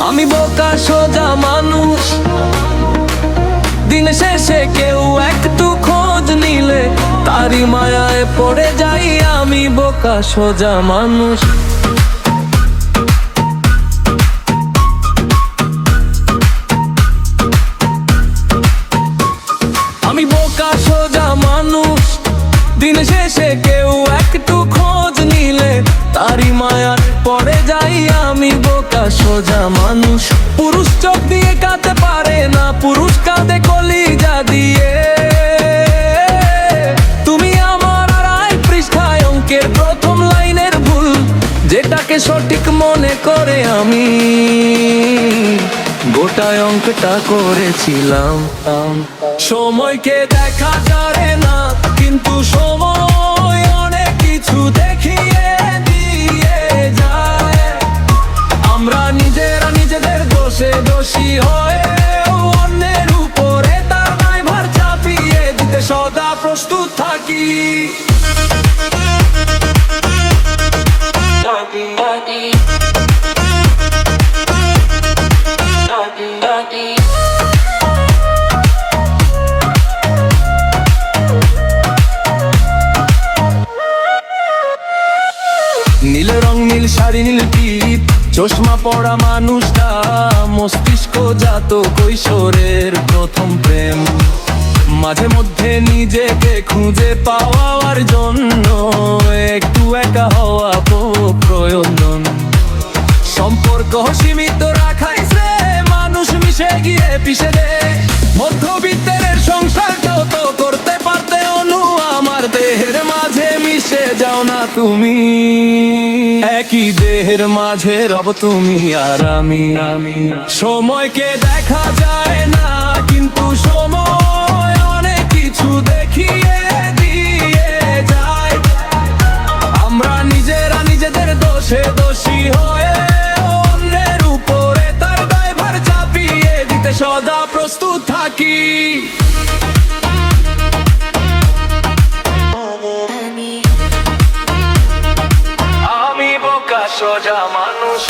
আমি বোকা সোজা মানুষ, দিন শেষে কেউ একটু খোঁজ নিলে তারই মায়ায় পড়ে যাই। আমি বোকা সোজা মানুষ। আমি বোকা সোজা মানুষ, দিন শেষে কেউ একটু খোঁজ নিলে তারই মায়ার পড়ে যাই। আমি বোকা সোজা মানুষ। পুরুষ চোখ দিয়ে কাঁদতে পারে না, পুরুষ কাঁদে কলিজা দিয়ে। তুমি আমার আড়াই পৃষ্ঠায় অঙ্কের প্রথম লাইনের ভুল, যেটাকে সঠিক মনে করে আমি গোটায় অঙ্কটা করেছিলাম। সময়কে দেখা যাবে না, কিন্তু সময় অনেক কিছু দেখিয়ে দিয়ে যায়। আমরা নিজেরা নিজেদের দোষে দোষী হয়ে অন্যের উপরে তার দায়ভার চাপিয়ে দিতে সদা প্রস্তুত থাকি। নীল রং, নীল শাড়ি, নীল টিপ, চশমা পড়া মানুষটা মস্তিষ্ক জাত কৈশোরের প্রথম প্রেম। মাঝে মধ্যে নিজেকে খুঁজে পাওয়ার জন্য একটু একা হওয়া প্রয়োজন। সম্পর্ক সীমিত রাখাই মানুষ মিশে গিয়ে পিষে দে। মধ্যবিত্তের সংসার যত করতে পারতে অনু আমার দেহের মাঝে মিশে যাও না তুমি। একই দেহের মাঝে রব তুমি আর আমি। সময়কে দেখা যায় না, কিন্তু সময় অনেক কিছু দেখিয়ে দিয়ে যায়। আমরা নিজেরা নিজেদের দোষে দোষী হয়ে অন্যের উপরে তার দায়ভার চাপিয়ে দিতে সদা প্রস্তুত থাকি। আমি বোকা সোজা মানুষ।